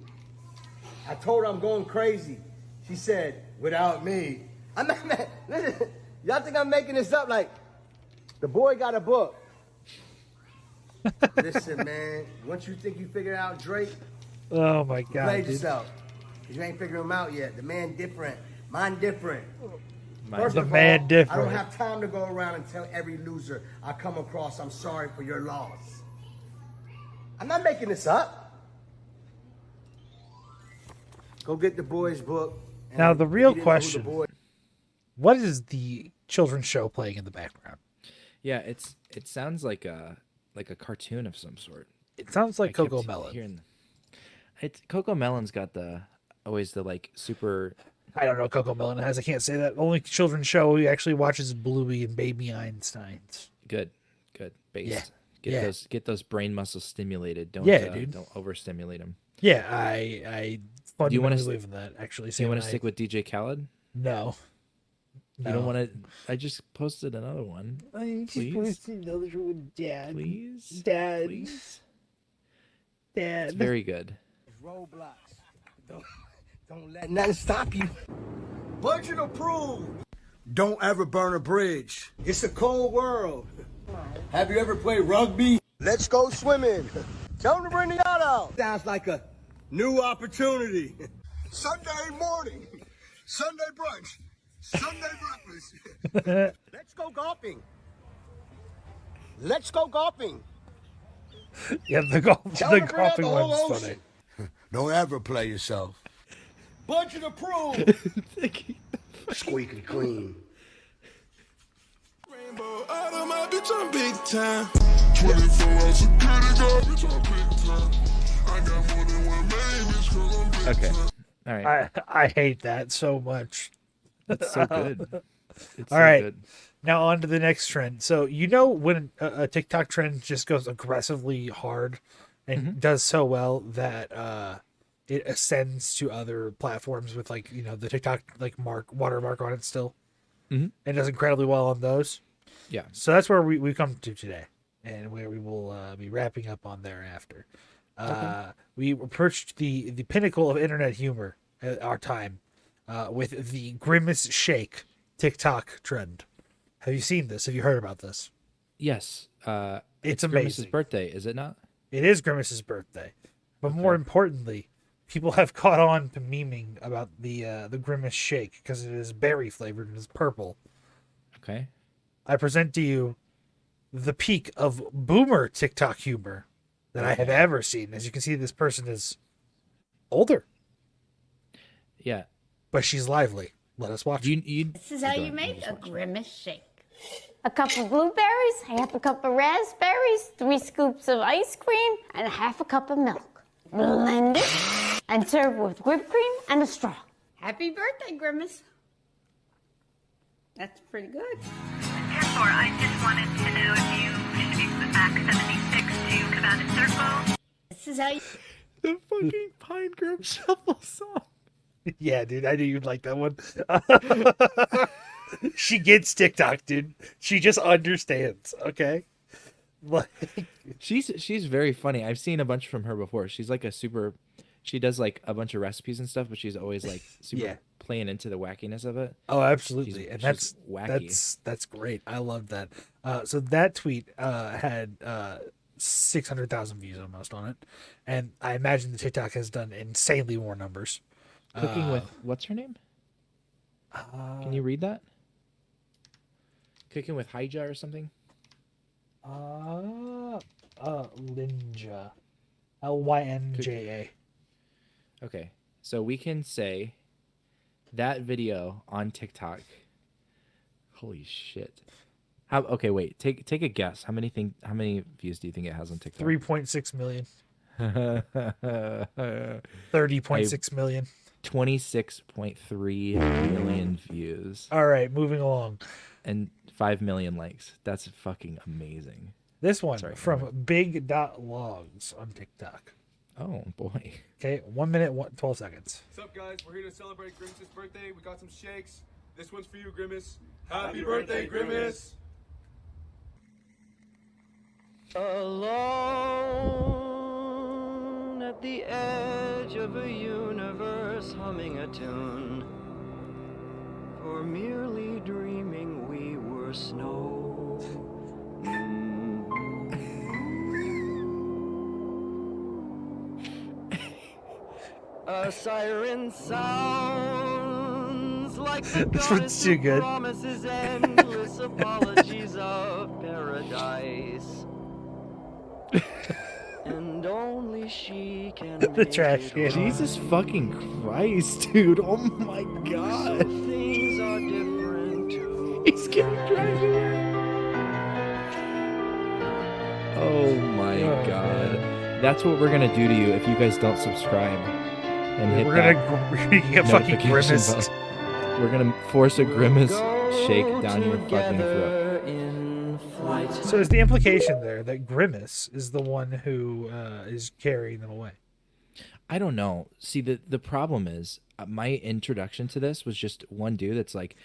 I told her I'm going crazy. She said, without me. I'm not, man, listen, y'all think I'm making this up? Like, the boy got a book. Listen, man, once you think you figured out Drake, Oh my you god, played dude. yourself. You ain't figured him out yet. The man different. Mine different. The man different. I don't have time to go around and tell every loser I come across I'm sorry for your loss. I'm not making this up. Go get the boy's book. and Now the if real you didn't know who the question: boy- what is the children's show playing in the background? Yeah, it sounds like a cartoon of some sort. It sounds like I kept Coco Melon. hearing- Coco Melon's got always the like super. I don't know what Coco Melon has. I can't say that. Only children's show he actually watches Bluey and Baby Einsteins. Good, based. Yeah. Get those brain muscles stimulated. Don't Dude. Don't overstimulate them. Yeah, I Do you want fundamentally to believe in that. Actually, Do you want to stick with DJ Khaled? No. You don't want to. I just posted another one. Please, another one, Dad. please, Dad. please. Dad. It's very good. Roadblocks. Don't let nothing stop you. Budget approved. Don't ever burn a bridge. It's a cold world. Have you ever played rugby? Let's go swimming. Tell them to bring the yacht out. Sounds like a new opportunity. Sunday morning, Sunday brunch, Sunday breakfast. Let's go golfing. Let's go golfing. Yeah, the golfing one's funny. Don't ever play yourself. Budget approved. Squeaky clean. Rainbow out of my bitch, I'm big time. 24 hours security guard, bitch, I'm big time. I got more than one main bitch, cause I'm big Okay. time. All right. I hate that so much. It's so good. It's All so right. good. Now on to the next trend. So you know when a TikTok trend just goes aggressively hard and does so well that it ascends to other platforms with like the TikTok like watermark on it still, and does incredibly well on those. Yeah. So that's where we come to today, and where we will be wrapping up on thereafter. We approached the pinnacle of internet humor at our time with the Grimace Shake TikTok trend. Have you seen this? Have you heard about this? Yes. It's Grimace's amazing. birthday, is it not? It is Grimace's birthday, but more importantly, people have caught on to memeing about the Grimace Shake because it is berry flavored and is purple. Okay. I present to you the peak of boomer TikTok humor that I have ever seen. As you can see, this person is older, Yeah. but she's lively. Let us watch. This is how you make a Grimace shake. A cup of blueberries, half a cup of raspberries, 3 scoops of ice cream, and half a cup of milk. Blend it and serve with whipped cream and a straw. Happy birthday, Grimace. That's pretty good. Therefore, I just wanted to know if you should be put back 76 to Command Circle. This is how you... The fucking Pine Grove Shuffle song. Yeah, dude, I knew you'd like that one. She gets TikTok, dude. She just understands. Okay, like she's very funny. I've seen a bunch from her before. She's like she does like a bunch of recipes and stuff, but she's always like super playing into the wackiness of it. Oh, absolutely, She's and that's wacky. That's great. I love that. So that tweet had 600,000 views almost on it, and I imagine the TikTok has done insanely more numbers. Cooking with what's her name? Can you read that? Cooking with Hija or something? Lynja, Lynja. Okay, so we can say that video on TikTok. Holy shit! Okay, wait. Take a guess. How many views do you think it has on TikTok? 3.6 million. 30.6 million. 26.3 million views. All right, moving along. And 5 million likes. That's fucking amazing. This one from Big.Logs on TikTok. Oh boy. Okay, 1 minute, 12 seconds. What's up, guys? We're here to celebrate Grimace's birthday. We got some shakes. This one's for you, Grimace. Happy birthday, Grimace! Alone at the edge of a universe humming a tune. For merely dreaming we were snow. A siren sounds like the This goddess one's too who good. promises endless apologies of paradise. And only she can The make trash it can. right. Jesus fucking Christ, dude. Oh my god. So things are different too. He's getting dragged away. Oh my god. That's what we're gonna do to you if you guys don't subscribe and hit We're that gonna get fucking notification grimaced. bell. We're gonna force a grimace shake down your fucking throat. In flight. So is the implication there that Grimace is the one who is carrying them away? I don't know. See, the problem is my introduction to this was just one dude that's like,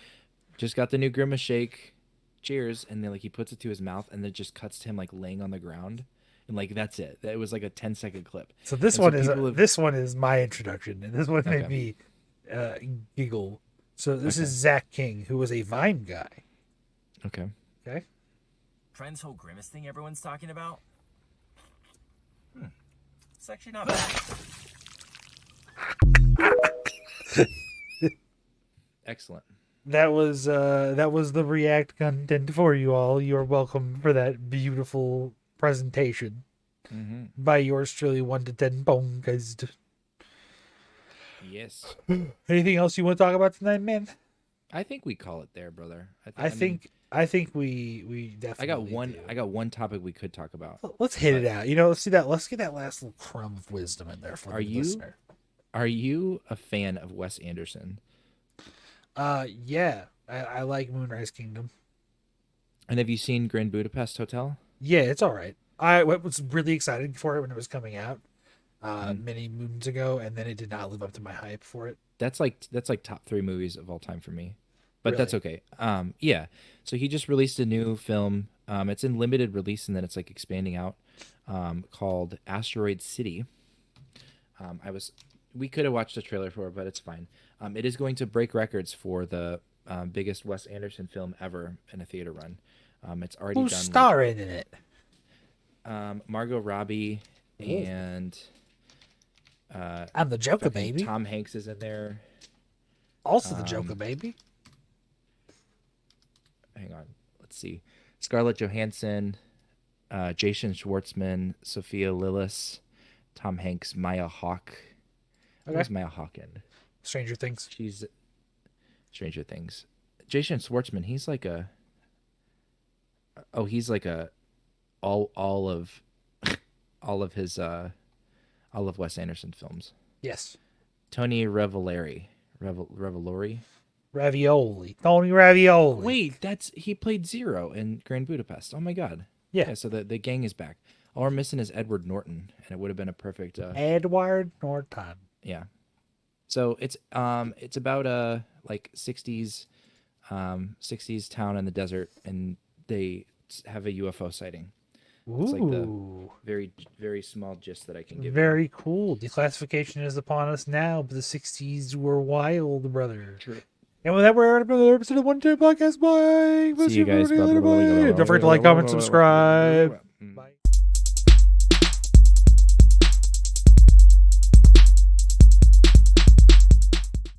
just got the new grimace shake, cheers, and then like he puts it to his mouth and then it just cuts to him like laying on the ground, and like that's it. It was like a 10-second clip. So this And one people have- this one is my introduction, and this one made Okay. me giggle. So this Okay. is Zach King, who was a Vine guy. Okay. Okay. Trend's whole grimace thing everyone's talking about? It's actually not bad. Excellent. That was the React content for you all. You're welcome for that beautiful presentation by yours truly, 1 to 10 bonkers. Yes. Anything else you want to talk about tonight, man? I think we call it there, brother. I think we definitely. I got one topic we could talk about. Let's hit it out. You know, let's see that. Let's get that last little crumb of wisdom in there for Are the you listener. are you a fan of Wes Anderson? Yeah, I like Moonrise Kingdom. And have you seen Grand Budapest Hotel? Yeah, it's all right. I was really excited for it when it was coming out many moons ago, and then it did not live up to my hype for it. That's like top 3 movies of all time for me. But that's Really? okay. Yeah. So he just released a new film. It's in limited release and then it's like expanding out. Called Asteroid City. We could have watched the trailer for it, but it's fine. It is going to break records for the biggest Wes Anderson film ever in a theater run. It's already Who's done. starring in it? Margot Robbie Ooh. and I'm the Joker, fucking baby. Tom Hanks is in there. Also the Joker, baby. Hang on. Let's see. Scarlett Johansson, Jason Schwartzman, Sophia Lillis, Tom Hanks, Maya Hawke. Okay. Where's Maya Hawke in? Stranger Things. She's Stranger Things. Jason Schwartzman, he's like a all of his all of Wes Anderson films. Yes. Tony Revolori. Revolori? Ravioli. Tony Ravioli. Wait, he played Zero in Grand Budapest. Oh my god. Yeah. So the gang is back. All we're missing is Edward Norton, and it would have been a perfect. Edward Norton. Yeah. So it's about a like 60s town in the desert, and they have a UFO sighting. It's like the Ooh. very, very small gist that I can give. Very cool. Declassification is upon us now, but the 60s were wild, brother. True. And with that, we're at another episode of One Day Podcast. Bye. See you guys. Don't forget to like, comment, subscribe. Bye.